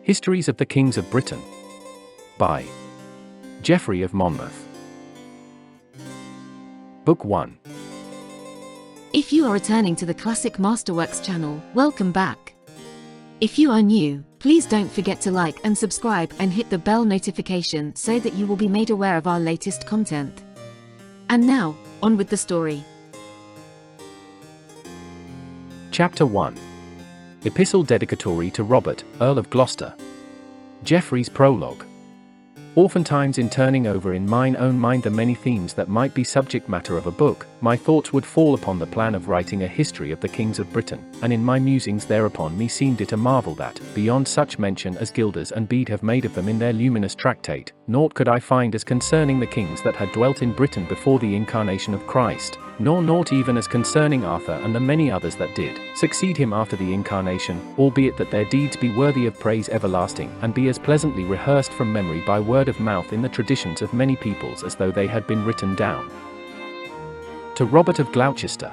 Histories of the Kings of Britain by Geoffrey of Monmouth. Book 1. If you are returning to the Classic Masterworks channel, welcome back. If you are new, please don't forget to like and subscribe and hit the bell notification so that you will be made aware of our latest content. And now, on with the story. Chapter 1. Epistle dedicatory to Robert, Earl of Gloucester. Geoffrey's prologue. Oftentimes in turning over in mine own mind the many themes that might be subject matter of a book, my thoughts would fall upon the plan of writing a history of the kings of Britain, and in my musings thereupon me seemed it a marvel that, beyond such mention as Gilders and Bede have made of them in their luminous tractate, naught could I find as concerning the kings that had dwelt in Britain before the incarnation of Christ, nor naught even as concerning Arthur and the many others that did succeed him after the incarnation, albeit that their deeds be worthy of praise everlasting, and be as pleasantly rehearsed from memory by word of mouth in the traditions of many peoples as though they had been written down. To Robert of Gloucester.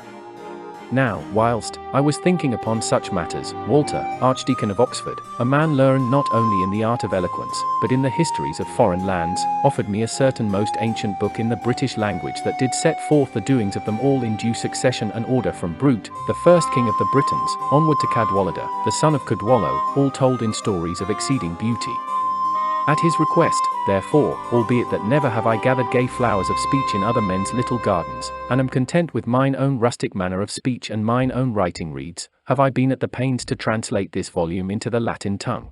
Now, whilst I was thinking upon such matters, Walter, Archdeacon of Oxford, a man learned not only in the art of eloquence, but in the histories of foreign lands, offered me a certain most ancient book in the British language that did set forth the doings of them all in due succession and order from Brute, the first king of the Britons, onward to Cadwallader, the son of Cadwallo, all told in stories of exceeding beauty. At his request, therefore, albeit that never have I gathered gay flowers of speech in other men's little gardens, and am content with mine own rustic manner of speech and mine own writing reads, have I been at the pains to translate this volume into the Latin tongue.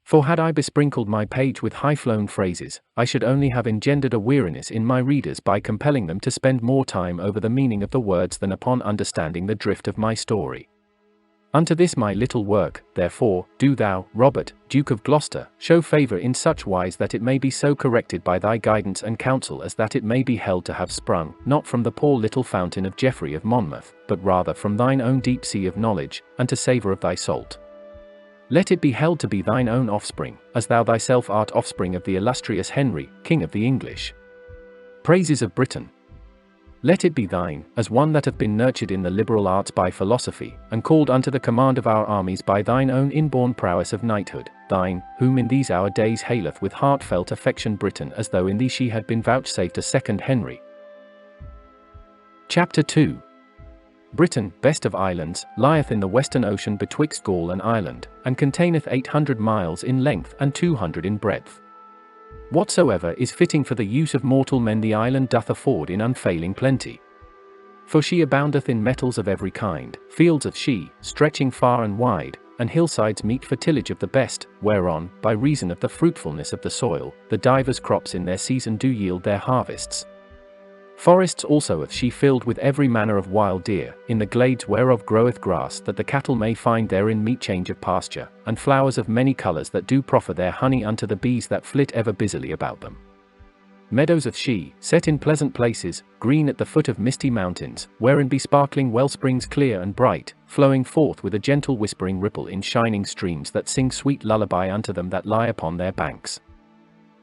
For had I besprinkled my page with high-flown phrases, I should only have engendered a weariness in my readers by compelling them to spend more time over the meaning of the words than upon understanding the drift of my story. Unto this my little work, therefore, do thou, Robert, Duke of Gloucester, show favour in such wise that it may be so corrected by thy guidance and counsel as that it may be held to have sprung, not from the poor little fountain of Geoffrey of Monmouth, but rather from thine own deep sea of knowledge, and to savour of thy salt. Let it be held to be thine own offspring, as thou thyself art offspring of the illustrious Henry, King of the English. Praises of Britain. Let it be thine, as one that hath been nurtured in the liberal arts by philosophy, and called unto the command of our armies by thine own inborn prowess of knighthood, thine, whom in these our days haileth with heartfelt affection Britain as though in thee she had been vouchsafed a second Henry. Chapter 2. Britain, best of islands, lieth in the western ocean betwixt Gaul and Ireland, and containeth 800 miles in length and 200 in breadth. Whatsoever is fitting for the use of mortal men the island doth afford in unfailing plenty. For she aboundeth in metals of every kind, fields of she, stretching far and wide, and hillsides meet for tillage of the best, whereon, by reason of the fruitfulness of the soil, the divers crops in their season do yield their harvests. Forests also hath she filled with every manner of wild deer, in the glades whereof groweth grass that the cattle may find therein meet change of pasture, and flowers of many colours that do proffer their honey unto the bees that flit ever busily about them. Meadows of she, set in pleasant places, green at the foot of misty mountains, wherein be sparkling wellsprings clear and bright, flowing forth with a gentle whispering ripple in shining streams that sing sweet lullaby unto them that lie upon their banks.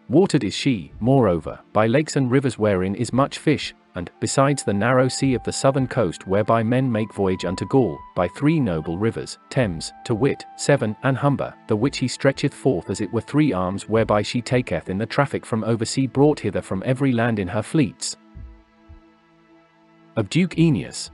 Watered is she, moreover, by lakes and rivers wherein is much fish, and, besides the narrow sea of the southern coast whereby men make voyage unto Gaul, by 3 noble rivers, Thames, to wit, Severn, and Humber, the which he stretcheth forth as it were 3 arms whereby she taketh in the traffic from oversea brought hither from every land in her fleets. Of Duke Aeneas.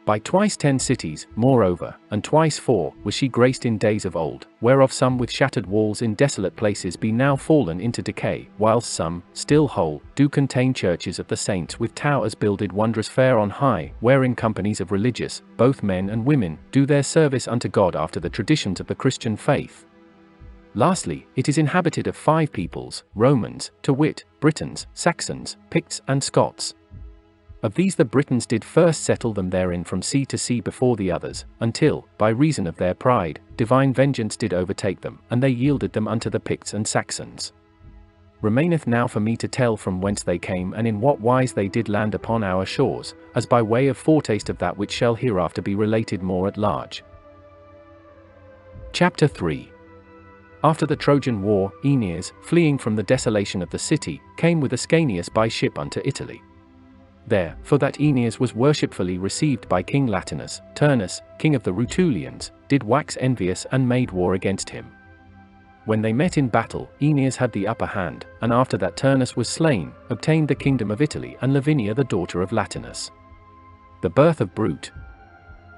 By twice 10 cities, moreover, and twice 4, was she graced in days of old, whereof some with shattered walls in desolate places be now fallen into decay, whilst some, still whole, do contain churches of the saints with towers builded wondrous fair on high, wherein companies of religious, both men and women, do their service unto God after the traditions of the Christian faith. Lastly, it is inhabited of 5 peoples, Romans, to wit, Britons, Saxons, Picts, and Scots. Of these the Britons did first settle them therein from sea to sea before the others, until, by reason of their pride, divine vengeance did overtake them, and they yielded them unto the Picts and Saxons. Remaineth now for me to tell from whence they came and in what wise they did land upon our shores, as by way of foretaste of that which shall hereafter be related more at large. Chapter 3. After the Trojan War, Aeneas, fleeing from the desolation of the city, came with Ascanius by ship unto Italy. There, for that Aeneas was worshipfully received by King Latinus, Turnus, king of the Rutulians, did wax envious and made war against him. When they met in battle, Aeneas had the upper hand, and after that Turnus was slain, obtained the kingdom of Italy and Lavinia the daughter of Latinus. The birth of Brute.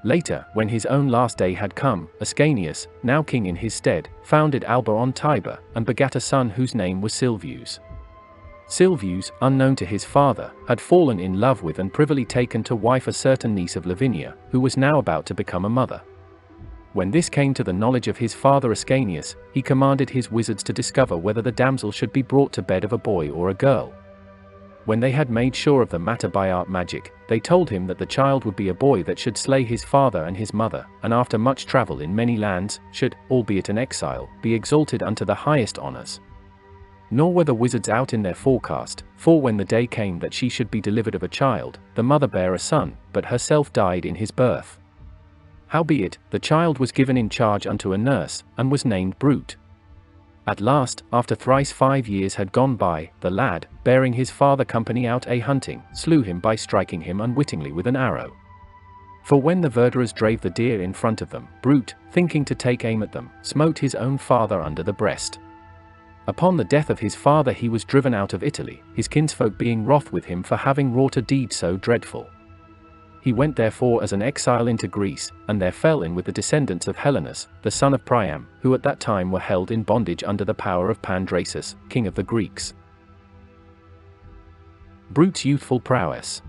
Later, when his own last day had come, Ascanius, now king in his stead, founded Alba on Tiber, and begat a son whose name was Silvius. Silvius, unknown to his father, had fallen in love with and privily taken to wife a certain niece of Lavinia, who was now about to become a mother. When this came to the knowledge of his father Ascanius, he commanded his wizards to discover whether the damsel should be brought to bed of a boy or a girl. When they had made sure of the matter by art magic, they told him that the child would be a boy that should slay his father and his mother, and after much travel in many lands, should, albeit an exile, be exalted unto the highest honors. Nor were the wizards out in their forecast, for when the day came that she should be delivered of a child, the mother bare a son, but herself died in his birth. Howbeit, the child was given in charge unto a nurse, and was named Brute. At last, after thrice 5 years had gone by, the lad, bearing his father company out a-hunting, slew him by striking him unwittingly with an arrow. For when the verderers drave the deer in front of them, Brute, thinking to take aim at them, smote his own father under the breast. Upon the death of his father he was driven out of Italy, his kinsfolk being wroth with him for having wrought a deed so dreadful. He went therefore as an exile into Greece, and there fell in with the descendants of Helenus, the son of Priam, who at that time were held in bondage under the power of Pandrasus, king of the Greeks. Brute's youthful prowess.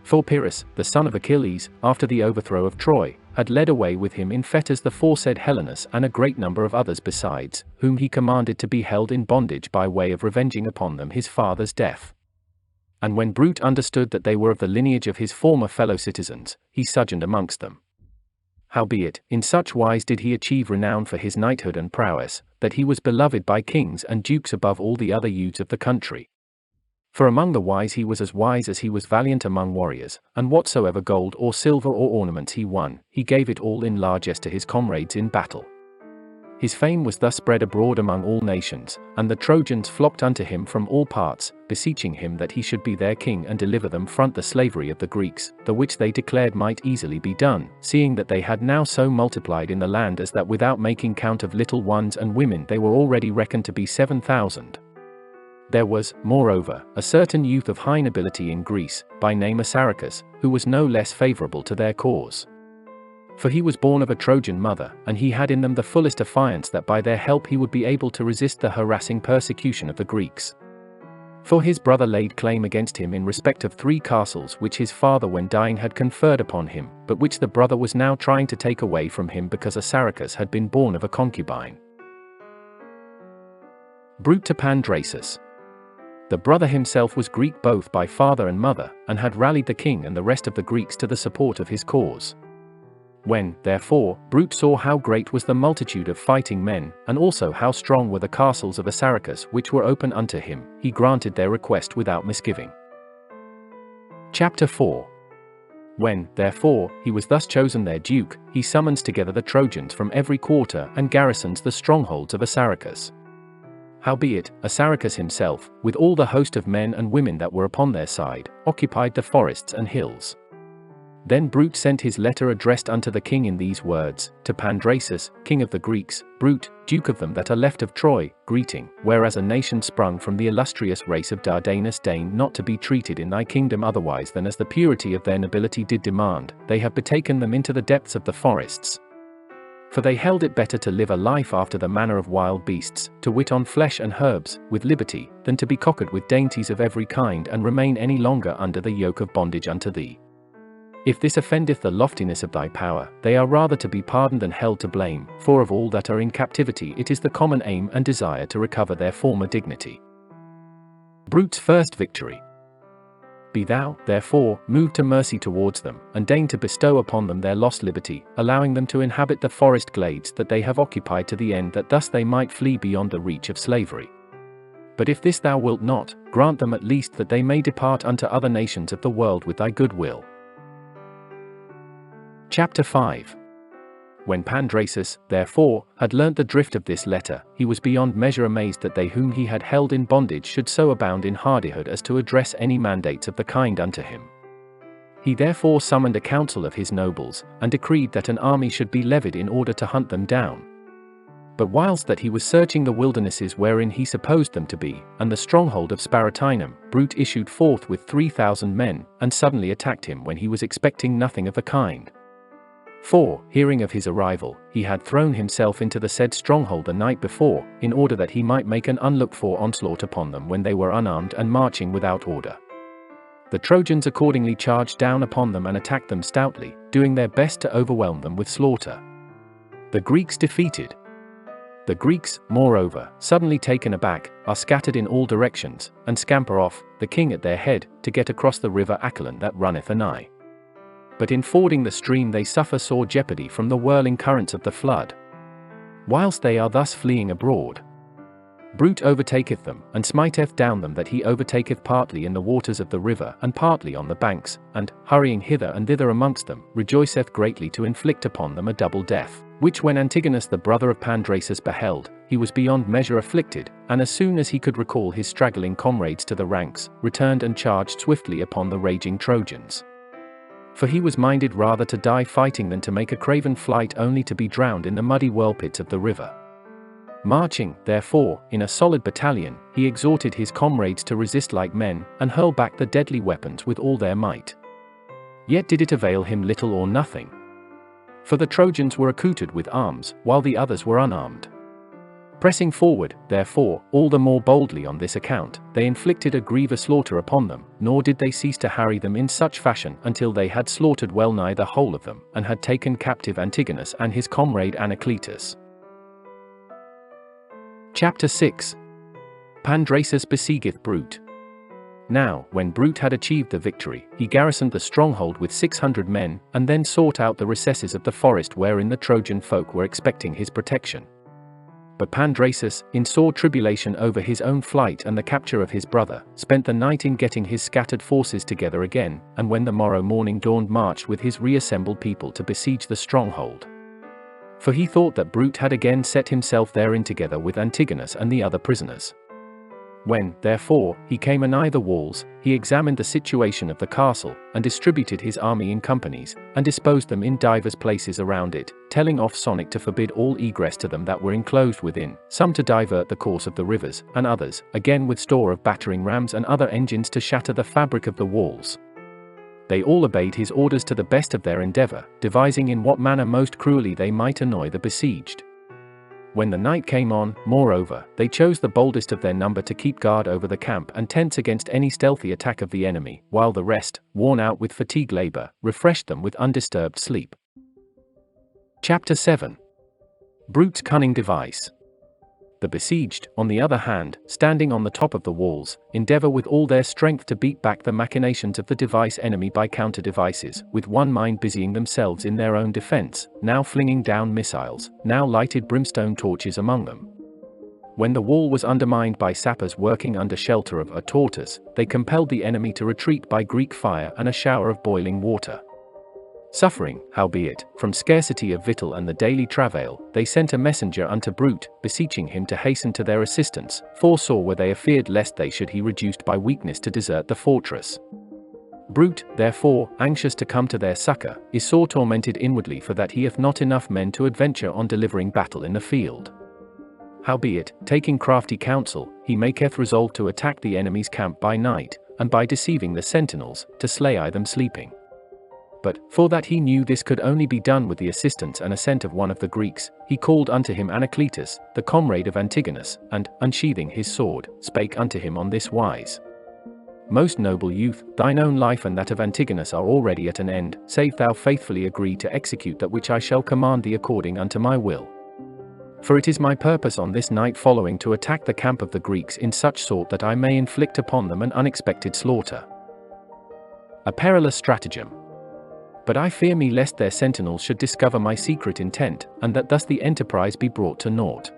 For Pyrrhus, the son of Achilles, after the overthrow of Troy, had led away with him in fetters the foresaid Helenus and a great number of others besides, whom he commanded to be held in bondage by way of revenging upon them his father's death. And when Brute understood that they were of the lineage of his former fellow citizens, he sojourned amongst them. Howbeit, in such wise did he achieve renown for his knighthood and prowess, that he was beloved by kings and dukes above all the other youths of the country. For among the wise he was as he was valiant among warriors, and whatsoever gold or silver or ornaments he won, he gave it all in largesse to his comrades in battle. His fame was thus spread abroad among all nations, and the Trojans flocked unto him from all parts, beseeching him that he should be their king and deliver them from the slavery of the Greeks, the which they declared might easily be done, seeing that they had now so multiplied in the land as that without making count of little ones and women they were already reckoned to be 7,000. There was, moreover, a certain youth of high nobility in Greece, by name Assaracus, who was no less favorable to their cause. For he was born of a Trojan mother, and he had in them the fullest affiance that by their help he would be able to resist the harassing persecution of the Greeks. For his brother laid claim against him in respect of 3 castles which his father when dying had conferred upon him, but which the brother was now trying to take away from him because Assaracus had been born of a concubine. Brute to Pandrasus. The brother himself was Greek both by father and mother, and had rallied the king and the rest of the Greeks to the support of his cause. When, therefore, Brute saw how great was the multitude of fighting men, and also how strong were the castles of Assaracus which were open unto him, he granted their request without misgiving. Chapter 4. When, therefore, he was thus chosen their duke, he summons together the Trojans from every quarter and garrisons the strongholds of Assaracus. Howbeit, Assaracus himself, with all the host of men and women that were upon their side, occupied the forests and hills. Then Brute sent his letter addressed unto the king in these words, to Pandrasus, king of the Greeks, Brute, duke of them that are left of Troy, greeting, whereas a nation sprung from the illustrious race of Dardanus deigned not to be treated in thy kingdom otherwise than as the purity of their nobility did demand, they have betaken them into the depths of the forests. For they held it better to live a life after the manner of wild beasts, to wit on flesh and herbs, with liberty, than to be cocked with dainties of every kind and remain any longer under the yoke of bondage unto thee. If this offendeth the loftiness of thy power, they are rather to be pardoned than held to blame, for of all that are in captivity it is the common aim and desire to recover their former dignity. Brute's first victory. Be thou, therefore, moved to mercy towards them, and deign to bestow upon them their lost liberty, allowing them to inhabit the forest glades that they have occupied to the end that thus they might flee beyond the reach of slavery. But if this thou wilt not, grant them at least that they may depart unto other nations of the world with thy good will. Chapter 5. When Pandrasus, therefore, had learnt the drift of this letter, he was beyond measure amazed that they whom he had held in bondage should so abound in hardihood as to address any mandates of the kind unto him. He therefore summoned a council of his nobles, and decreed that an army should be levied in order to hunt them down. But whilst that he was searching the wildernesses wherein he supposed them to be, and the stronghold of Britonum, Brute issued forth with 3,000 men, and suddenly attacked him when he was expecting nothing of the kind. For, hearing of his arrival, he had thrown himself into the said stronghold the night before, in order that he might make an unlooked-for onslaught upon them when they were unarmed and marching without order. The Trojans accordingly charged down upon them and attacked them stoutly, doing their best to overwhelm them with slaughter. The Greeks defeated. The Greeks, moreover, suddenly taken aback, are scattered in all directions, and scamper off, the king at their head, to get across the river Achelon that runneth anigh. But in fording the stream they suffer sore jeopardy from the whirling currents of the flood. Whilst they are thus fleeing abroad, Brute overtaketh them, and smiteth down them that he overtaketh partly in the waters of the river and partly on the banks, and, hurrying hither and thither amongst them, rejoiceth greatly to inflict upon them a double death, which when Antigonus the brother of Pandrasus beheld, he was beyond measure afflicted, and as soon as he could recall his straggling comrades to the ranks, returned and charged swiftly upon the raging Trojans. For he was minded rather to die fighting than to make a craven flight only to be drowned in the muddy whirlpits of the river. Marching, therefore, in a solid battalion, he exhorted his comrades to resist like men, and hurl back the deadly weapons with all their might. Yet did it avail him little or nothing. For the Trojans were accoutred with arms, while the others were unarmed. Pressing forward, therefore, all the more boldly on this account, they inflicted a grievous slaughter upon them, nor did they cease to harry them in such fashion until they had slaughtered well nigh the whole of them, and had taken captive Antigonus and his comrade Anacletus. Chapter 6. Pandrasus besiegeth Brute. Now, when Brute had achieved the victory, he garrisoned the stronghold with 600 men, and then sought out the recesses of the forest wherein the Trojan folk were expecting his protection. But Pandrasus, in sore tribulation over his own flight and the capture of his brother, spent the night in getting his scattered forces together again, and when the morrow morning dawned marched with his reassembled people to besiege the stronghold. For he thought that Brute had again set himself therein together with Antigonus and the other prisoners. When, therefore, he came anigh the walls, he examined the situation of the castle, and distributed his army in companies, and disposed them in divers places around it, telling off Sonic to forbid all egress to them that were enclosed within, some to divert the course of the rivers, and others, again with store of battering rams and other engines to shatter the fabric of the walls. They all obeyed his orders to the best of their endeavor, devising in what manner most cruelly they might annoy the besieged. When the night came on, moreover, they chose the boldest of their number to keep guard over the camp and tents against any stealthy attack of the enemy, while the rest, worn out with fatigue labor, refreshed them with undisturbed sleep. Chapter 7. Brute's cunning device. The besieged, on the other hand, standing on the top of the walls, endeavor with all their strength to beat back the machinations of the device enemy by counter-devices, with one mind busying themselves in their own defense, now flinging down missiles, now lighted brimstone torches among them. When the wall was undermined by sappers working under shelter of a tortoise, they compelled the enemy to retreat by Greek fire and a shower of boiling water. Suffering, howbeit, from scarcity of victual and the daily travail, they sent a messenger unto Brute, beseeching him to hasten to their assistance, for sore were they afeared lest they should he reduced by weakness to desert the fortress. Brute, therefore, anxious to come to their succor, is sore tormented inwardly for that he hath not enough men to adventure on delivering battle in the field. Howbeit, taking crafty counsel, he maketh resolve to attack the enemy's camp by night, and by deceiving the sentinels, to slay them sleeping. But, for that he knew this could only be done with the assistance and assent of one of the Greeks, he called unto him Anacletus, the comrade of Antigonus, and, unsheathing his sword, spake unto him on this wise. Most noble youth, thine own life and that of Antigonus are already at an end, save thou faithfully agree to execute that which I shall command thee according unto my will. For it is my purpose on this night following to attack the camp of the Greeks in such sort that I may inflict upon them an unexpected slaughter. A perilous stratagem. But I fear me lest their sentinels should discover my secret intent, and that thus the enterprise be brought to naught.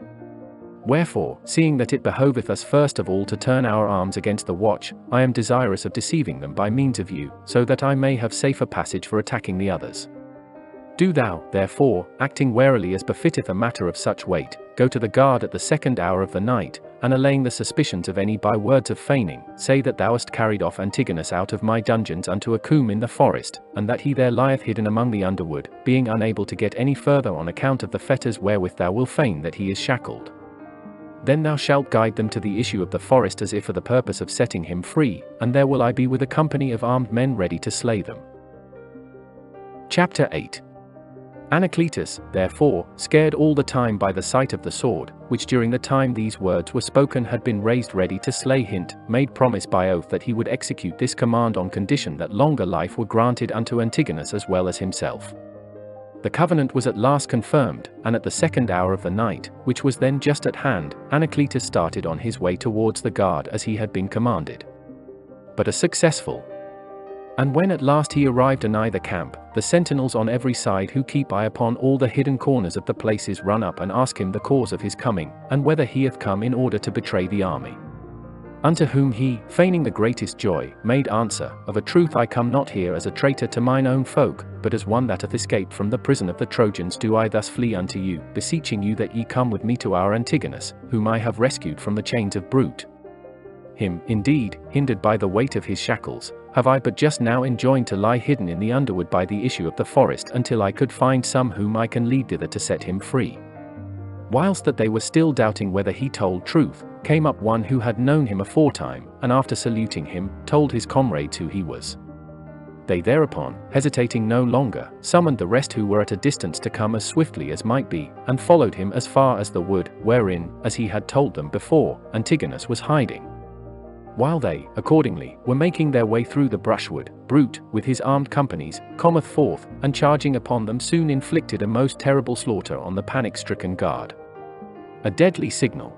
Wherefore, seeing that it behoveth us first of all to turn our arms against the watch, I am desirous of deceiving them by means of you, so that I may have safer passage for attacking the others. Do thou, therefore, acting warily as befitteth a matter of such weight, go to the guard at the 2nd hour of the night, and allaying the suspicions of any by words of feigning, say that thou hast carried off Antigonus out of my dungeons unto a coombe in the forest, and that he there lieth hidden among the underwood, being unable to get any further on account of the fetters wherewith thou wilt feign that he is shackled. Then thou shalt guide them to the issue of the forest as if for the purpose of setting him free, and there will I be with a company of armed men ready to slay them. Chapter 8. Anacletus, therefore, scared all the time by the sight of the sword, which during the time these words were spoken had been raised ready to slay hint, made promise by oath that he would execute this command on condition that longer life were granted unto Antigonus as well as himself. The covenant was at last confirmed, and at the 2nd hour of the night, which was then just at hand, Anacletus started on his way towards the guard as he had been commanded. But a successful. And when at last he arrived anigh the camp, the sentinels on every side who keep eye upon all the hidden corners of the places run up and ask him the cause of his coming, and whether he hath come in order to betray the army. Unto whom he, feigning the greatest joy, made answer, Of a truth I come not here as a traitor to mine own folk, but as one that hath escaped from the prison of the Trojans do I thus flee unto you, beseeching you that ye come with me to our Antigonus, whom I have rescued from the chains of Brute. Him, indeed, hindered by the weight of his shackles, have I but just now enjoined to lie hidden in the underwood by the issue of the forest until I could find some whom I can lead thither to set him free. Whilst that they were still doubting whether he told truth, came up one who had known him aforetime, and after saluting him, told his comrades who he was. They thereupon, hesitating no longer, summoned the rest who were at a distance to come as swiftly as might be, and followed him as far as the wood, wherein, as he had told them before, Antigonus was hiding. While they, accordingly, were making their way through the brushwood, Brute, with his armed companies, cometh forth, and charging upon them soon inflicted a most terrible slaughter on the panic-stricken guard. A deadly signal.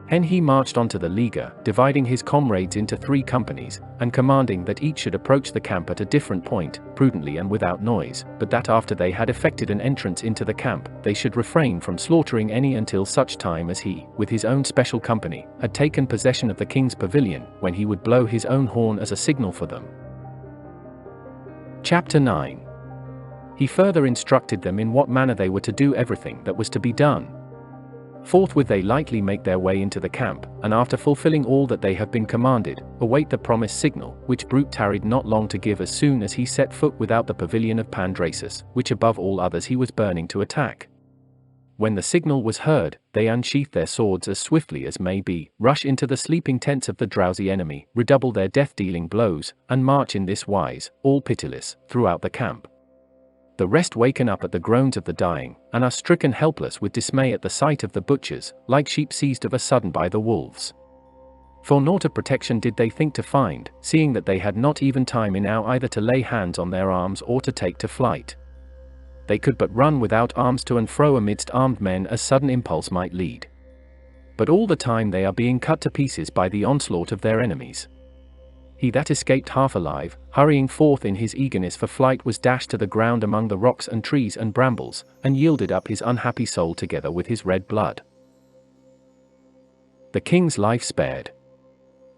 Then he marched on to the leaguer, dividing his comrades into 3 companies, and commanding that each should approach the camp at a different point, prudently and without noise, but that after they had effected an entrance into the camp, they should refrain from slaughtering any until such time as he, with his own special company, had taken possession of the king's pavilion, when he would blow his own horn as a signal for them. Chapter 9. He further instructed them in what manner they were to do everything that was to be done. Forthwith they lightly make their way into the camp, and after fulfilling all that they have been commanded, await the promised signal, which Brute tarried not long to give as soon as he set foot without the pavilion of Pandrasus, which above all others he was burning to attack. When the signal was heard, they unsheath their swords as swiftly as may be, rush into the sleeping tents of the drowsy enemy, redouble their death-dealing blows, and march in this wise, all pitiless, throughout the camp. The rest waken up at the groans of the dying, and are stricken helpless with dismay at the sight of the butchers, like sheep seized of a sudden by the wolves. For naught of protection did they think to find, seeing that they had not even time enow either to lay hands on their arms or to take to flight. They could but run without arms to and fro amidst armed men as sudden impulse might lead. But all the time they are being cut to pieces by the onslaught of their enemies. He that escaped half alive, hurrying forth in his eagerness for flight was dashed to the ground among the rocks and trees and brambles, and yielded up his unhappy soul together with his red blood. The king's life spared.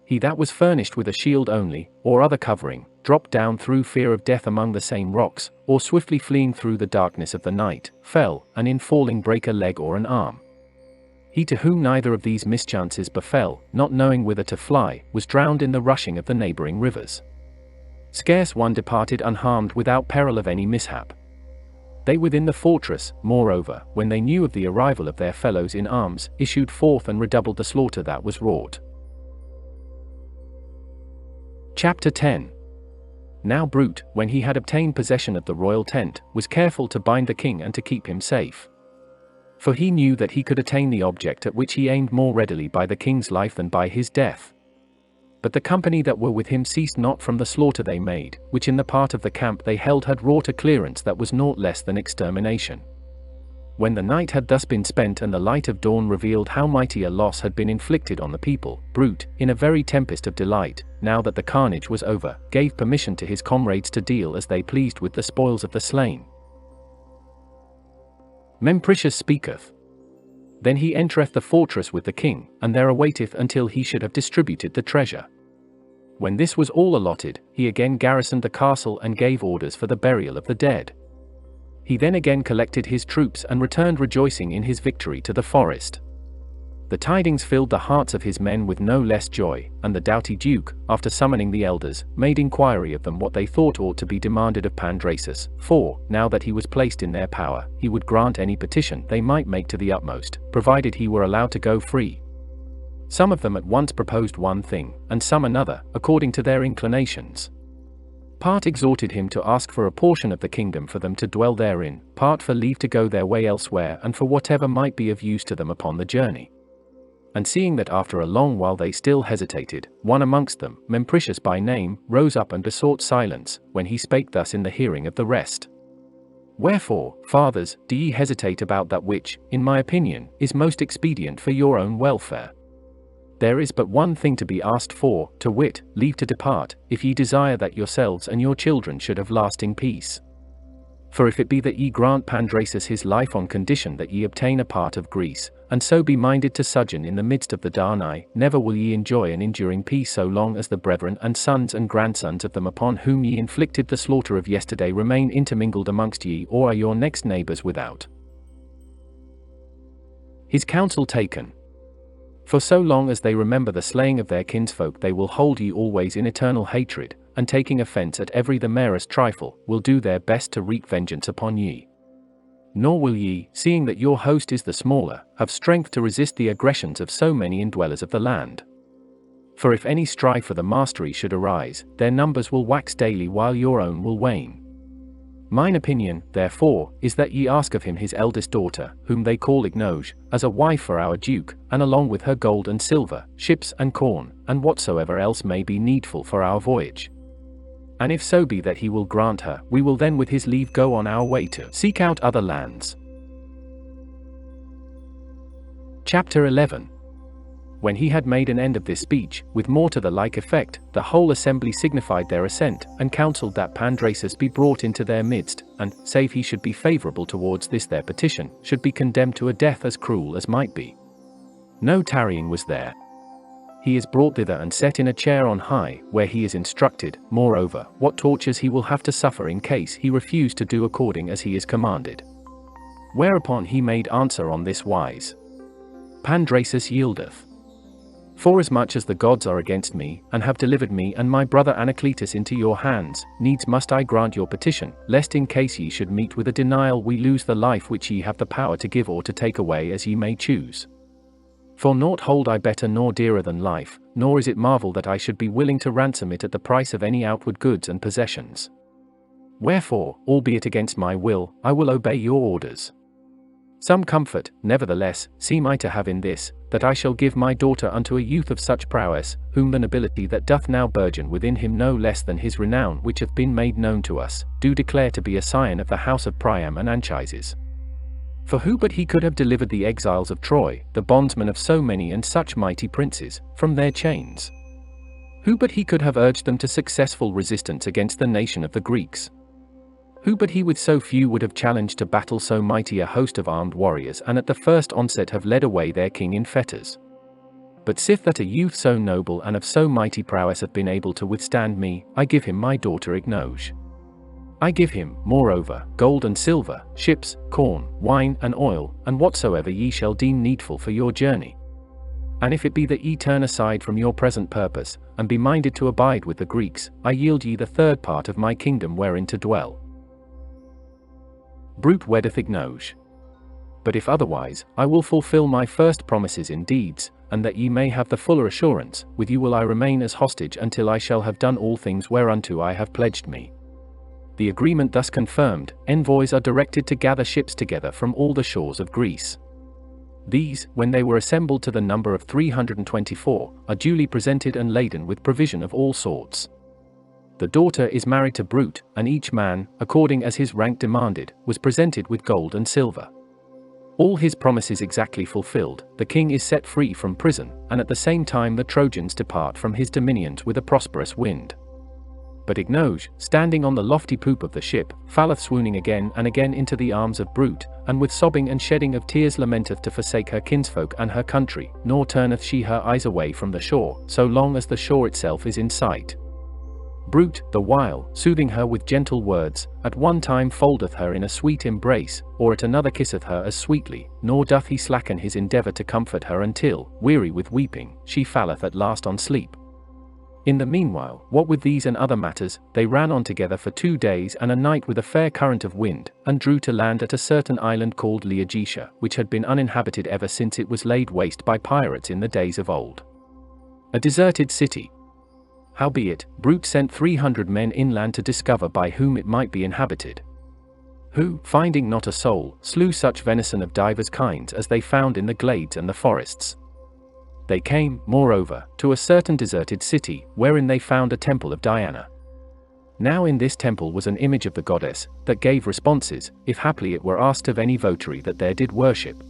He that was furnished with a shield only, or other covering, dropped down through fear of death among the same rocks, or swiftly fleeing through the darkness of the night, fell, and in falling brake a leg or an arm. He to whom neither of these mischances befell, not knowing whither to fly, was drowned in the rushing of the neighboring rivers. Scarce one departed unharmed without peril of any mishap. They within the fortress, moreover, when they knew of the arrival of their fellows in arms, issued forth and redoubled the slaughter that was wrought. Chapter 10. Now Brute, when he had obtained possession of the royal tent, was careful to bind the king and to keep him safe. For he knew that he could attain the object at which he aimed more readily by the king's life than by his death. But the company that were with him ceased not from the slaughter they made, which in the part of the camp they held had wrought a clearance that was naught less than extermination. When the night had thus been spent and the light of dawn revealed how mighty a loss had been inflicted on the people, Brute, in a very tempest of delight, now that the carnage was over, gave permission to his comrades to deal as they pleased with the spoils of the slain. Mempricius speaketh. Then he entereth the fortress with the king, and there awaiteth until he should have distributed the treasure. When this was all allotted, he again garrisoned the castle and gave orders for the burial of the dead. He then again collected his troops and returned rejoicing in his victory to the forest. The tidings filled the hearts of his men with no less joy, and the doughty duke, after summoning the elders, made inquiry of them what they thought ought to be demanded of Pandrasus, for, now that he was placed in their power, he would grant any petition they might make to the utmost, provided he were allowed to go free. Some of them at once proposed one thing, and some another, according to their inclinations. Part exhorted him to ask for a portion of the kingdom for them to dwell therein, part for leave to go their way elsewhere and for whatever might be of use to them upon the journey. And seeing that after a long while they still hesitated, one amongst them, Mempricius by name, rose up and besought silence, when he spake thus in the hearing of the rest. Wherefore, fathers, do ye hesitate about that which, in my opinion, is most expedient for your own welfare? There is but one thing to be asked for, to wit, leave to depart, if ye desire that yourselves and your children should have lasting peace. For if it be that ye grant Pandrasus his life on condition that ye obtain a part of Greece, and so be minded to sojourn in the midst of the Britanniae, never will ye enjoy an enduring peace so long as the brethren and sons and grandsons of them upon whom ye inflicted the slaughter of yesterday remain intermingled amongst ye or are your next neighbours without. His counsel taken. For so long as they remember the slaying of their kinsfolk they will hold ye always in eternal hatred, and taking offence at every the merest trifle, will do their best to wreak vengeance upon ye. Nor will ye, seeing that your host is the smaller, have strength to resist the aggressions of so many indwellers of the land. For if any strife for the mastery should arise, their numbers will wax daily while your own will wane. Mine opinion, therefore, is that ye ask of him his eldest daughter, whom they call Ignoge, as a wife for our duke, and along with her gold and silver, ships and corn, and whatsoever else may be needful for our voyage. And if so be that he will grant her, we will then with his leave go on our way to seek out other lands. Chapter 11. When he had made an end of this speech, with more to the like effect, the whole assembly signified their assent, and counselled that Pandrasus be brought into their midst, and, save he should be favourable towards this their petition, should be condemned to a death as cruel as might be. No tarrying was there. He is brought thither and set in a chair on high, where he is instructed, moreover, what tortures he will have to suffer in case he refuse to do according as he is commanded. Whereupon he made answer on this wise. Pandrasus yieldeth. Forasmuch as the gods are against me, and have delivered me and my brother Anacletus into your hands, needs must I grant your petition, lest in case ye should meet with a denial we lose the life which ye have the power to give or to take away as ye may choose. For naught hold I better nor dearer than life, nor is it marvel that I should be willing to ransom it at the price of any outward goods and possessions. Wherefore, albeit against my will, I will obey your orders. Some comfort, nevertheless, seem I to have in this, that I shall give my daughter unto a youth of such prowess, whom the nobility that doth now burgeon within him no less than his renown which hath been made known to us, do declare to be a scion of the house of Priam and Anchises. For who but he could have delivered the exiles of Troy, the bondsmen of so many and such mighty princes, from their chains? Who but he could have urged them to successful resistance against the nation of the Greeks? Who but he with so few would have challenged to battle so mighty a host of armed warriors and at the first onset have led away their king in fetters? But sith that a youth so noble and of so mighty prowess hath been able to withstand me, I give him my daughter Ignoge. I give him, moreover, gold and silver, ships, corn, wine and oil, and whatsoever ye shall deem needful for your journey. And if it be that ye turn aside from your present purpose, and be minded to abide with the Greeks, I yield ye the third part of my kingdom wherein to dwell. Brute weddeth Ignoge. But if otherwise, I will fulfill my first promises in deeds, and that ye may have the fuller assurance, with you will I remain as hostage until I shall have done all things whereunto I have pledged me. The agreement thus confirmed, envoys are directed to gather ships together from all the shores of Greece. These, when they were assembled to the number of 324, are duly presented and laden with provision of all sorts. The daughter is married to Brute, and each man, according as his rank demanded, was presented with gold and silver. All his promises exactly fulfilled, the king is set free from prison, and at the same time the Trojans depart from his dominions with a prosperous wind. But Ignoge, standing on the lofty poop of the ship, falleth swooning again and again into the arms of Brute, and with sobbing and shedding of tears lamenteth to forsake her kinsfolk and her country, nor turneth she her eyes away from the shore, so long as the shore itself is in sight. Brute, the while, soothing her with gentle words, at one time foldeth her in a sweet embrace, or at another kisseth her as sweetly, nor doth he slacken his endeavour to comfort her until, weary with weeping, she falleth at last on sleep. In the meanwhile, what with these and other matters, they ran on together for 2 days and a night with a fair current of wind, and drew to land at a certain island called Laodicea, which had been uninhabited ever since it was laid waste by pirates in the days of old. A deserted city. Howbeit, Brute sent 300 men inland to discover by whom it might be inhabited. Who, finding not a soul, slew such venison of divers kinds as they found in the glades and the forests. They came, moreover, to a certain deserted city, wherein they found a temple of Diana. Now in this temple was an image of the goddess, that gave responses, if haply it were asked of any votary that there did worship.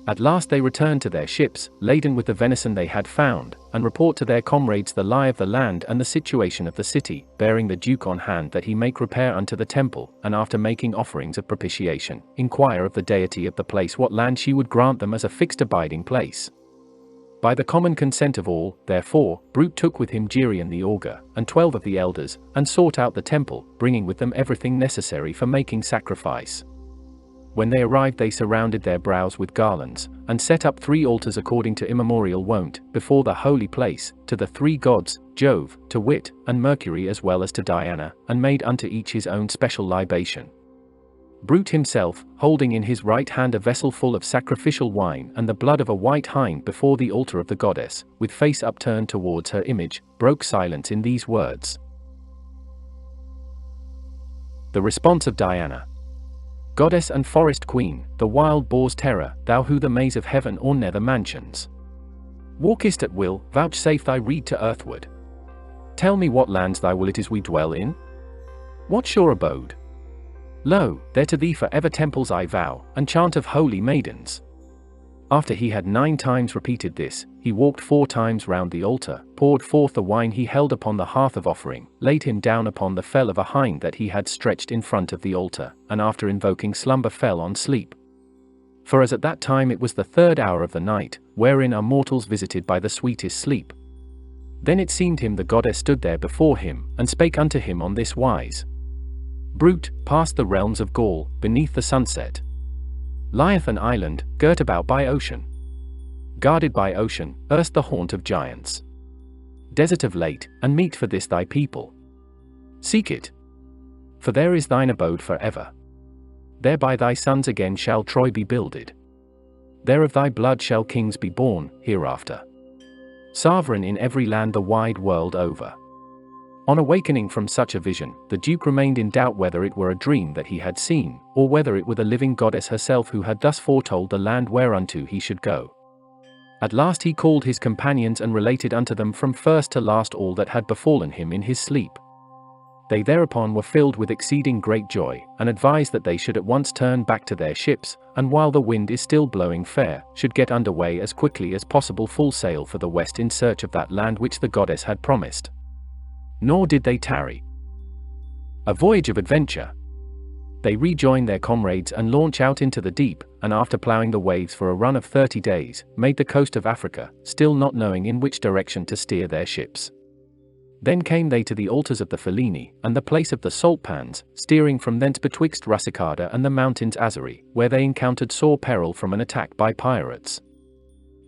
At last they returned to their ships, laden with the venison they had found, and report to their comrades the lie of the land and the situation of the city, bearing the Duke on hand that he make repair unto the temple, and after making offerings of propitiation, inquire of the deity of the place what land she would grant them as a fixed abiding place. By the common consent of all, therefore, Brute took with him Geryon the augur, and 12 of the elders, and sought out the temple, bringing with them everything necessary for making sacrifice. When they arrived they surrounded their brows with garlands, and set up 3 altars according to immemorial wont, before the holy place, to the 3 gods, Jove, to wit, and Mercury as well as to Diana, and made unto each his own special libation. Brute himself, holding in his right hand a vessel full of sacrificial wine and the blood of a white hind before the altar of the goddess, with face upturned towards her image, broke silence in these words. The response of Diana. Goddess and forest queen, the wild boar's terror, thou who the maze of heaven or nether mansions walkest at will, vouchsafe thy rede to earthward. Tell me what lands thy will it is we dwell in? What sure abode? Lo, there to thee for ever temples I vow, and chant of holy maidens. After he had 9 times repeated this, he walked 4 times round the altar, poured forth the wine he held upon the hearth of offering, laid him down upon the fell of a hind that he had stretched in front of the altar, and after invoking slumber fell on sleep. For as at that time it was the 3rd hour of the night, wherein are mortals visited by the sweetest sleep. Then it seemed him the goddess stood there before him, and spake unto him on this wise. Brute, past the realms of Gaul, beneath the sunset, lieth an island, girt about by ocean. Guarded by ocean, erst the haunt of giants. Desert of late, and meet for this thy people. Seek it. For there is thine abode for ever. There by thy sons again shall Troy be builded. There of thy blood shall kings be born, hereafter. Sovereign in every land the wide world over. On awakening from such a vision, the Duke remained in doubt whether it were a dream that he had seen, or whether it were the living goddess herself who had thus foretold the land whereunto he should go. At last he called his companions and related unto them from first to last all that had befallen him in his sleep. They thereupon were filled with exceeding great joy, and advised that they should at once turn back to their ships, and while the wind is still blowing fair, should get under way as quickly as possible full sail for the west in search of that land which the goddess had promised. Nor did they tarry. A voyage of adventure. They rejoin their comrades and launch out into the deep, and after ploughing the waves for a run of 30 days, made the coast of Africa, still not knowing in which direction to steer their ships. Then came they to the altars of the Fellini, and the place of the salt pans, steering from thence betwixt Rusicada and the mountains Azari, where they encountered sore peril from an attack by pirates.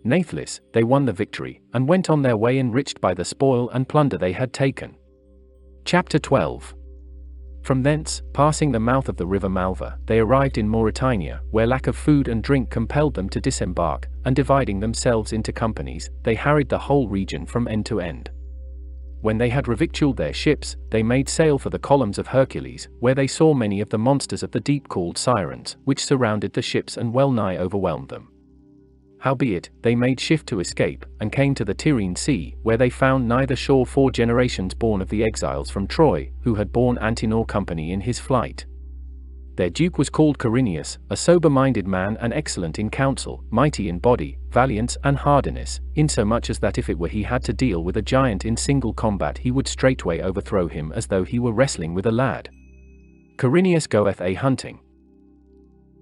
Nathless, they won the victory, and went on their way enriched by the spoil and plunder they had taken. Chapter 12. From thence, passing the mouth of the river Malva, they arrived in Mauritania, where lack of food and drink compelled them to disembark, and dividing themselves into companies, they harried the whole region from end to end. When they had revictualled their ships, they made sail for the columns of Hercules, where they saw many of the monsters of the deep called sirens, which surrounded the ships and well nigh overwhelmed them. Howbeit, they made shift to escape, and came to the Tyrrhene Sea, where they found neither shore 4 generations born of the exiles from Troy, who had borne Antenor company in his flight. Their duke was called Corineus, a sober-minded man and excellent in counsel, mighty in body, valiance and hardiness, insomuch as that if it were he had to deal with a giant in single combat he would straightway overthrow him as though he were wrestling with a lad. Corineus goeth a hunting.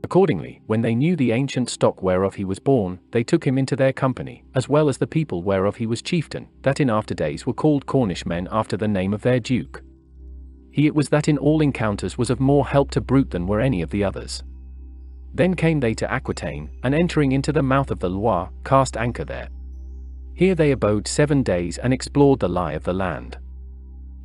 Accordingly, when they knew the ancient stock whereof he was born, they took him into their company, as well as the people whereof he was chieftain, that in after days were called Cornish men after the name of their duke. He it was that in all encounters was of more help to Brute than were any of the others. Then came they to Aquitaine, and entering into the mouth of the Loire, cast anchor there. Here they abode 7 days and explored the lie of the land.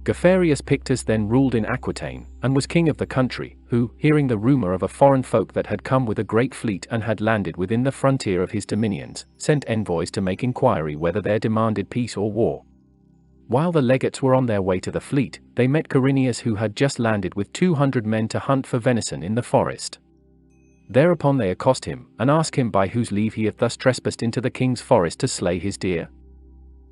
Geoffrey Pictus then ruled in Aquitaine, and was king of the country, who, hearing the rumour of a foreign folk that had come with a great fleet and had landed within the frontier of his dominions, sent envoys to make inquiry whether there demanded peace or war. While the legates were on their way to the fleet, they met Quirinius, who had just landed with 200 men to hunt for venison in the forest. Thereupon they accost him, and ask him by whose leave he hath thus trespassed into the king's forest to slay his deer.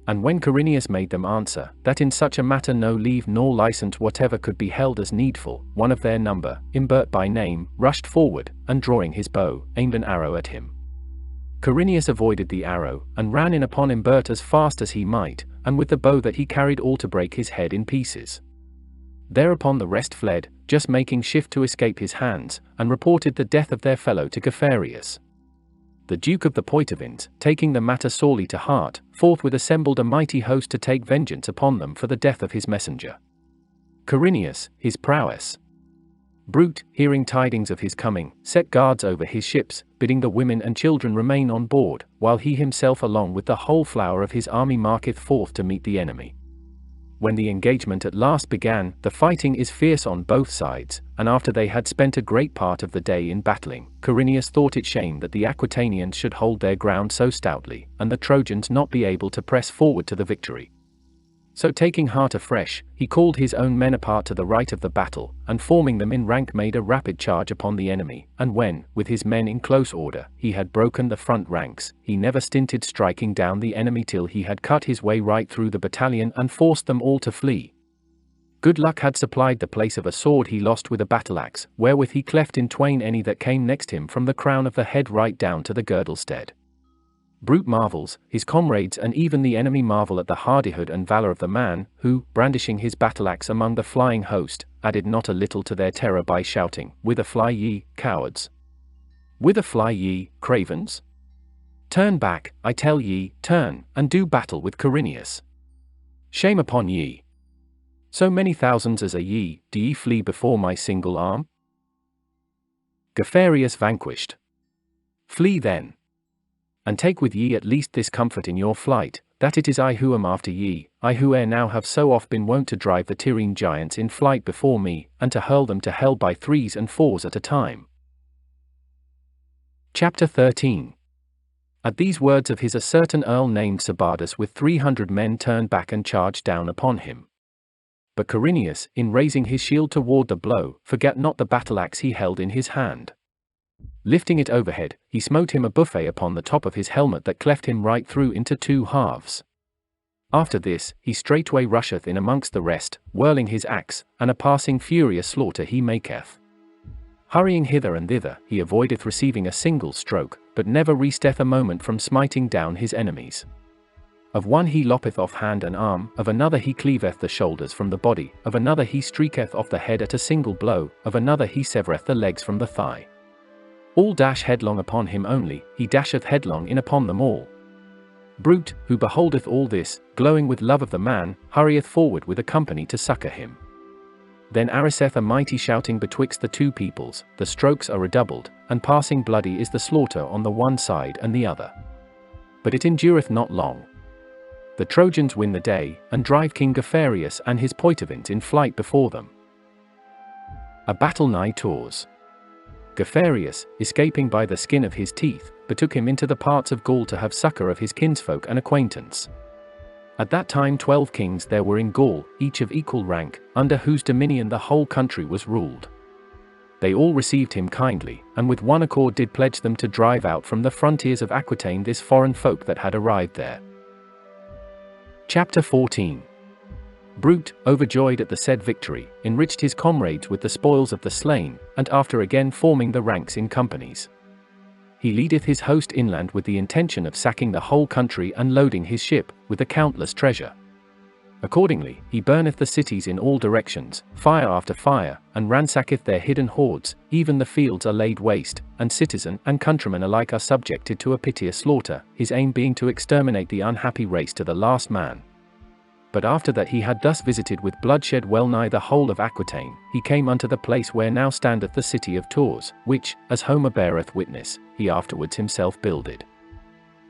And when Quirinius made them answer, that in such a matter no leave nor license whatever could be held as needful, one of their number, Imbert by name, rushed forward, and drawing his bow, aimed an arrow at him. Quirinius avoided the arrow, and ran in upon Imbert as fast as he might, and with the bow that he carried all to break his head in pieces. Thereupon the rest fled, just making shift to escape his hands, and reported the death of their fellow to Geoffrey. The Duke of the Poitevins, taking the matter sorely to heart, forthwith assembled a mighty host to take vengeance upon them for the death of his messenger. Quirinius, his prowess. Brute, hearing tidings of his coming, set guards over his ships, bidding the women and children remain on board, while he himself along with the whole flower of his army marketh forth to meet the enemy. When the engagement at last began, the fighting is fierce on both sides, and after they had spent a great part of the day in battling, Quirinius thought it shame that the Aquitanians should hold their ground so stoutly, and the Trojans not be able to press forward to the victory. So taking heart afresh, he called his own men apart to the right of the battle, and forming them in rank made a rapid charge upon the enemy, and when, with his men in close order, he had broken the front ranks, he never stinted striking down the enemy till he had cut his way right through the battalion and forced them all to flee. Good luck had supplied the place of a sword he lost with a battle-axe, wherewith he cleft in twain any that came next him from the crown of the head right down to the girdle-stead. Brute marvels, his comrades and even the enemy marvel at the hardihood and valour of the man, who, brandishing his battle-axe among the flying host, added not a little to their terror by shouting, "Whither fly ye, cowards? Whither fly ye, cravens? Turn back, I tell ye, turn, and do battle with Quirinius. Shame upon ye! So many thousands as are ye, do ye flee before my single arm? Geoffrey vanquished. Flee then. And take with ye at least this comfort in your flight, that it is I who am after ye, I who ere now have so oft been wont to drive the Tyrrhene giants in flight before me, and to hurl them to hell by 3s and 4s at a time." Chapter 13. At these words of his a certain earl named Sabardus with 300 men turned back and charged down upon him. But Quirinius, in raising his shield toward the blow, forgat not the battle-axe he held in his hand. Lifting it overhead, he smote him a buffet upon the top of his helmet that cleft him right through into 2 halves. After this, he straightway rusheth in amongst the rest, whirling his axe, and a passing furious slaughter he maketh. Hurrying hither and thither, he avoideth receiving a single stroke, but never resteth a moment from smiting down his enemies. Of one he loppeth off hand and arm, of another he cleaveth the shoulders from the body, of another he streaketh off the head at a single blow, of another he severeth the legs from the thigh. All dash headlong upon him only, he dasheth headlong in upon them all. Brute, who beholdeth all this, glowing with love of the man, hurrieth forward with a company to succour him. Then ariseth a mighty shouting betwixt the two peoples, the strokes are redoubled, and passing bloody is the slaughter on the one side and the other. But it endureth not long. The Trojans win the day, and drive King Geoffrey and his Poitevins in flight before them. A battle nigh Tours. Geoffrey, escaping by the skin of his teeth, betook him into the parts of Gaul to have succour of his kinsfolk and acquaintance. At that time 12 kings there were in Gaul, each of equal rank, under whose dominion the whole country was ruled. They all received him kindly, and with one accord did pledge them to drive out from the frontiers of Aquitaine this foreign folk that had arrived there. Chapter 14. Brute, overjoyed at the said victory, enriched his comrades with the spoils of the slain, and after again forming the ranks in companies, he leadeth his host inland with the intention of sacking the whole country and loading his ship with a countless treasure. Accordingly, he burneth the cities in all directions, fire after fire, and ransacketh their hidden hoards, even the fields are laid waste, and citizen and countryman alike are subjected to a piteous slaughter, his aim being to exterminate the unhappy race to the last man. But after that he had thus visited with bloodshed well nigh the whole of Aquitaine, he came unto the place where now standeth the city of Tours, which, as Homer beareth witness, he afterwards himself builded.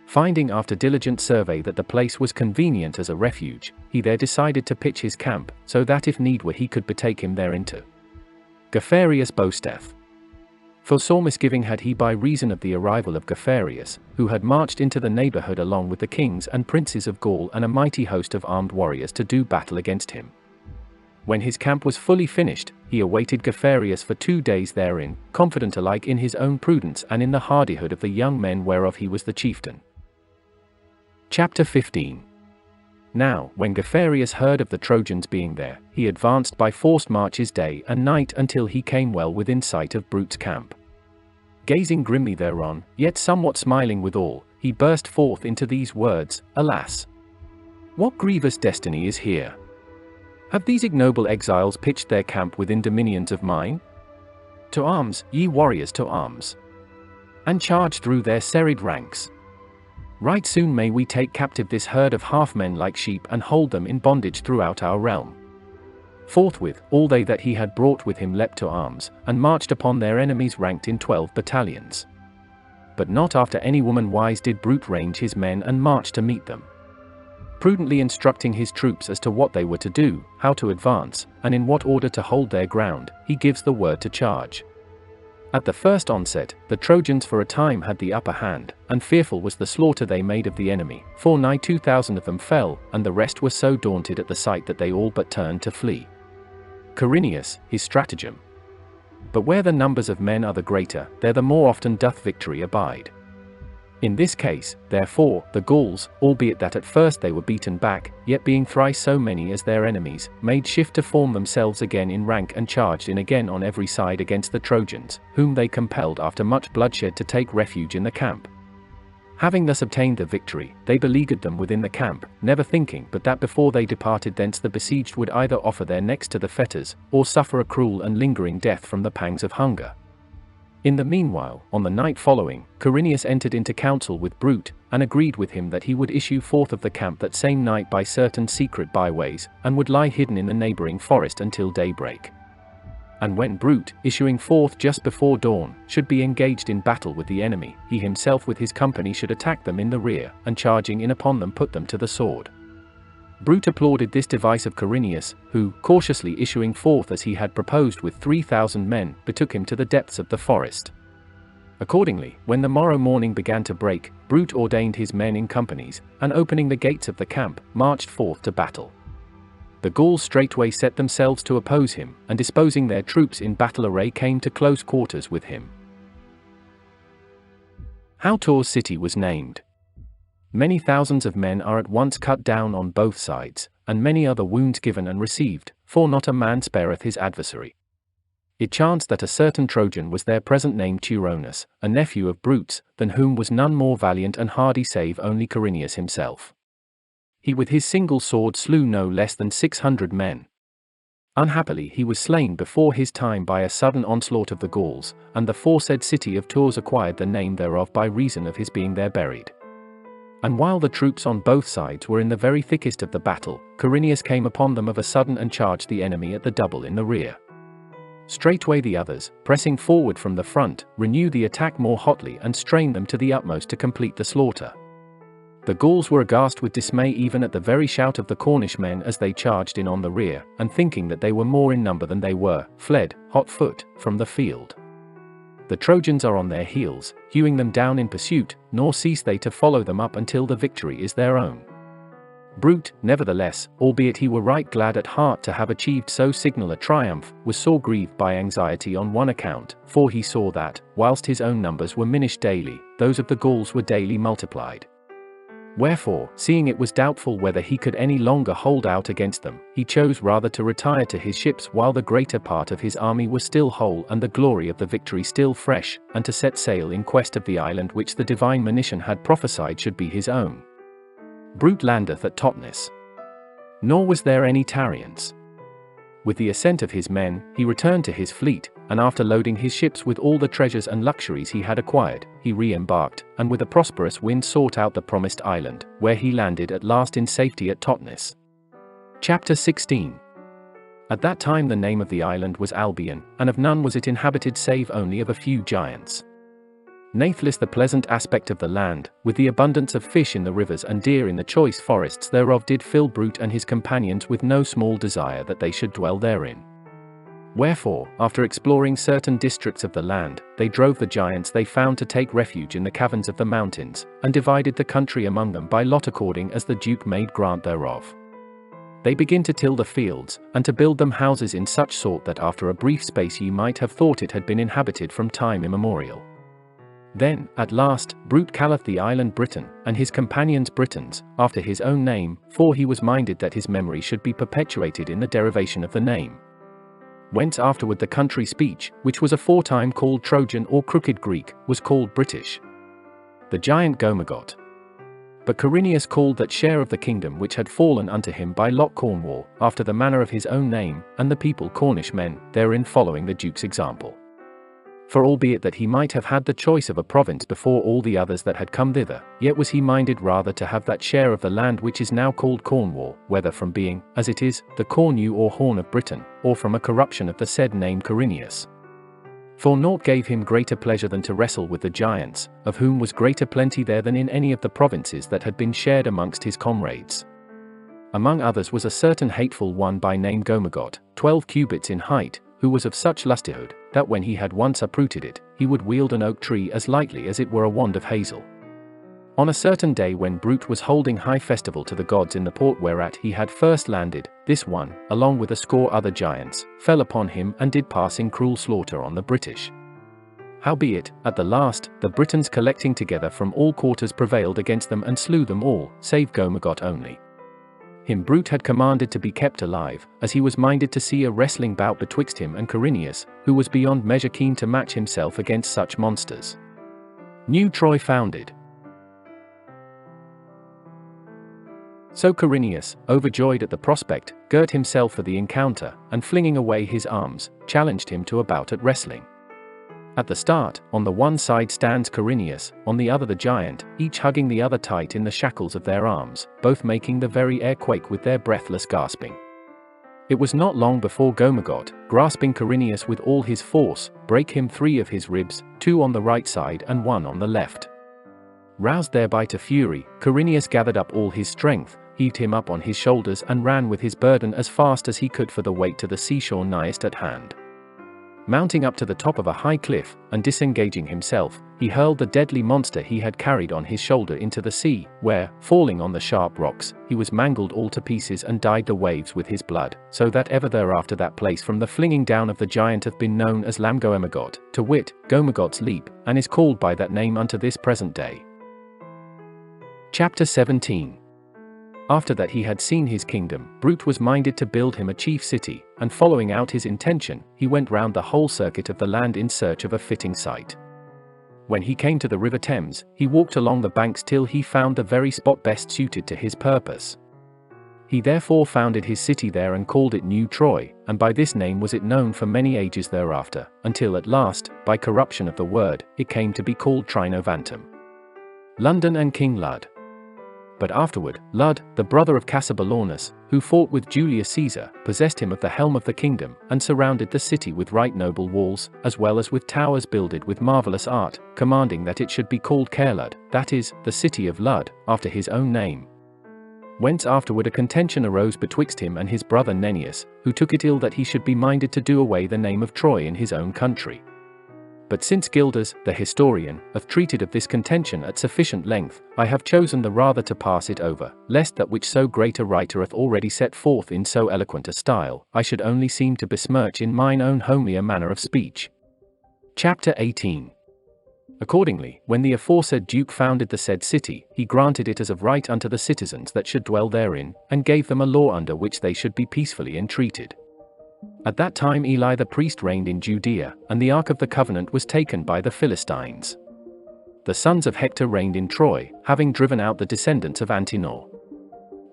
Finding after diligent survey that the place was convenient as a refuge, he there decided to pitch his camp, so that if need were he could betake him thereinto. Geoffrius boasteth. For sore misgiving had he by reason of the arrival of Geoffrius, who had marched into the neighborhood along with the kings and princes of Gaul and a mighty host of armed warriors to do battle against him. When his camp was fully finished, he awaited Geoffrius for 2 days therein, confident alike in his own prudence and in the hardihood of the young men whereof he was the chieftain. Chapter 15. Now, when Geoffrius heard of the Trojans being there, he advanced by forced marches day and night until he came well within sight of Brute's camp. Gazing grimly thereon, yet somewhat smiling withal, he burst forth into these words, Alas! What grievous destiny is here? Have these ignoble exiles pitched their camp within dominions of mine? To arms, ye warriors, to arms! And charge through their serried ranks. Right soon may we take captive this herd of half-men like sheep and hold them in bondage throughout our realm. Forthwith, all they that he had brought with him leapt to arms, and marched upon their enemies ranked in 12 battalions. But not after any woman wise did Brute range his men and march to meet them. Prudently instructing his troops as to what they were to do, how to advance, and in what order to hold their ground, he gives the word to charge. At the first onset, the Trojans for a time had the upper hand, and fearful was the slaughter they made of the enemy, for nigh 2,000 of them fell, and the rest were so daunted at the sight that they all but turned to flee. Corineus, his stratagem. But where the numbers of men are the greater, there the more often doth victory abide. In this case, therefore, the Gauls, albeit that at first they were beaten back, yet being thrice so many as their enemies, made shift to form themselves again in rank and charged in again on every side against the Trojans, whom they compelled after much bloodshed to take refuge in the camp. Having thus obtained the victory, they beleaguered them within the camp, never thinking but that before they departed thence the besieged would either offer their necks to the fetters, or suffer a cruel and lingering death from the pangs of hunger. In the meanwhile, on the night following, Corineus entered into council with Brute, and agreed with him that he would issue forth of the camp that same night by certain secret byways, and would lie hidden in the neighboring forest until daybreak. And when Brute, issuing forth just before dawn, should be engaged in battle with the enemy, he himself with his company should attack them in the rear, and charging in upon them put them to the sword. Brute applauded this device of Corineus, who, cautiously issuing forth as he had proposed with 3,000 men, betook him to the depths of the forest. Accordingly, when the morrow morning began to break, Brute ordained his men in companies, and opening the gates of the camp, marched forth to battle. The Gauls straightway set themselves to oppose him, and disposing their troops in battle array came to close quarters with him. How Tours city was named. Many thousands of men are at once cut down on both sides, and many are the wounds given and received, for not a man spareth his adversary. It chanced that a certain Trojan was there present named Turonus, a nephew of Brute's, than whom was none more valiant and hardy save only Corineus himself. He with his single sword slew no less than 600 men. Unhappily he was slain before his time by a sudden onslaught of the Gauls, and the foresaid city of Tours acquired the name thereof by reason of his being there buried. And while the troops on both sides were in the very thickest of the battle, Corineus came upon them of a sudden and charged the enemy at the double in the rear. Straightway the others, pressing forward from the front, renew the attack more hotly and strain them to the utmost to complete the slaughter. The Gauls were aghast with dismay even at the very shout of the Cornish men as they charged in on the rear, and thinking that they were more in number than they were, fled, hot foot, from the field. The Trojans are on their heels, hewing them down in pursuit, nor cease they to follow them up until the victory is their own. Brute, nevertheless, albeit he were right glad at heart to have achieved so signal a triumph, was sore grieved by anxiety on one account, for he saw that, whilst his own numbers were minished daily, those of the Gauls were daily multiplied. Wherefore, seeing it was doubtful whether he could any longer hold out against them, he chose rather to retire to his ships while the greater part of his army was still whole and the glory of the victory still fresh, and to set sail in quest of the island which the divine monition had prophesied should be his own. Brute landeth at Totnes. Nor was there any tarriance. With the assent of his men, he returned to his fleet, and after loading his ships with all the treasures and luxuries he had acquired, he re-embarked, and with a prosperous wind sought out the promised island, where he landed at last in safety at Totnes. Chapter 16. At that time the name of the island was Albion, and of none was it inhabited save only of a few giants. Natheless the pleasant aspect of the land, with the abundance of fish in the rivers and deer in the choice forests thereof, did fill Brute and his companions with no small desire that they should dwell therein. Wherefore, after exploring certain districts of the land, they drove the giants they found to take refuge in the caverns of the mountains, and divided the country among them by lot according as the Duke made grant thereof. They begin to till the fields, and to build them houses in such sort that after a brief space ye might have thought it had been inhabited from time immemorial. Then, at last, Brute calleth the island Briton, and his companions Britons, after his own name, for he was minded that his memory should be perpetuated in the derivation of the name. Whence afterward the country speech, which was aforetime called Trojan or Crooked Greek, was called British. The giant Gomergot. But Corineus called that share of the kingdom which had fallen unto him by lot Cornwall, after the manner of his own name, and the people Cornish men, therein following the Duke's example. For albeit that he might have had the choice of a province before all the others that had come thither, yet was he minded rather to have that share of the land which is now called Cornwall, whether from being, as it is, the Cornu or Horn of Britain, or from a corruption of the said name Corineus. For naught gave him greater pleasure than to wrestle with the giants, of whom was greater plenty there than in any of the provinces that had been shared amongst his comrades. Among others was a certain hateful one by name Gomergot, 12 cubits in height, who was of such lustihood, that when he had once uprooted it, he would wield an oak tree as lightly as it were a wand of hazel. On a certain day when Brute was holding high festival to the gods in the port whereat he had first landed, this one, along with a score other giants, fell upon him and did passing cruel slaughter on the British. Howbeit, at the last, the Britons collecting together from all quarters prevailed against them and slew them all, save Gomergot only. Him Brute had commanded to be kept alive, as he was minded to see a wrestling bout betwixt him and Corineus, who was beyond measure keen to match himself against such monsters. New Troy founded. So Corineus, overjoyed at the prospect, girt himself for the encounter, and flinging away his arms, challenged him to a bout at wrestling. At the start, on the one side stands Corineus, on the other the giant, each hugging the other tight in the shackles of their arms, both making the very air quake with their breathless gasping. It was not long before Gomergot, grasping Corineus with all his force, brake him 3 of his ribs, 2 on the right side and 1 on the left. Roused thereby to fury, Corineus gathered up all his strength, heaved him up on his shoulders and ran with his burden as fast as he could for the weight to the seashore nighest at hand. Mounting up to the top of a high cliff, and disengaging himself, he hurled the deadly monster he had carried on his shoulder into the sea, where, falling on the sharp rocks, he was mangled all to pieces and dyed the waves with his blood, so that ever thereafter that place from the flinging down of the giant hath been known as Lamgoemergot, to wit, Gomergot's Leap, and is called by that name unto this present day. Chapter 17. After that he had seen his kingdom, Brute was minded to build him a chief city, and following out his intention, he went round the whole circuit of the land in search of a fitting site. When he came to the river Thames, he walked along the banks till he found the very spot best suited to his purpose. He therefore founded his city there and called it New Troy, and by this name was it known for many ages thereafter, until at last, by corruption of the word, it came to be called Trinovantum. London and King Lud. But afterward, Lud, the brother of Cassibellaunus, who fought with Julius Caesar, possessed him of the helm of the kingdom, and surrounded the city with right noble walls, as well as with towers builded with marvellous art, commanding that it should be called Caerlud, that is, the city of Lud, after his own name. Whence afterward a contention arose betwixt him and his brother Nennius, who took it ill that he should be minded to do away the name of Troy in his own country. But since Gilders, the historian, hath treated of this contention at sufficient length, I have chosen the rather to pass it over, lest that which so great a writer hath already set forth in so eloquent a style, I should only seem to besmirch in mine own homelier manner of speech. Chapter 18. Accordingly, when the aforesaid Duke founded the said city, he granted it as of right unto the citizens that should dwell therein, and gave them a law under which they should be peacefully entreated. At that time Eli the priest reigned in Judea, and the Ark of the Covenant was taken by the Philistines. The sons of Hector reigned in Troy, having driven out the descendants of Antenor.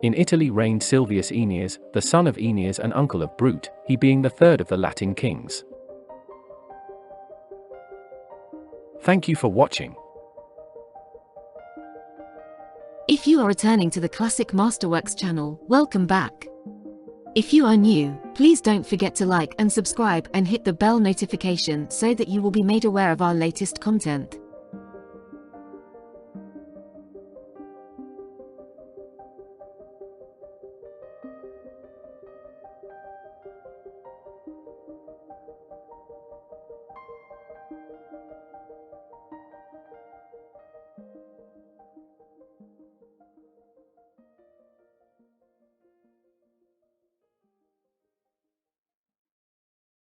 In Italy reigned Silvius Aeneas, the son of Aeneas and uncle of Brute, he being the third of the Latin kings. Thank you for watching. If you are returning to the Classic Masterworks channel, welcome back. If you are new, please don't forget to like and subscribe and hit the bell notification so that you will be made aware of our latest content.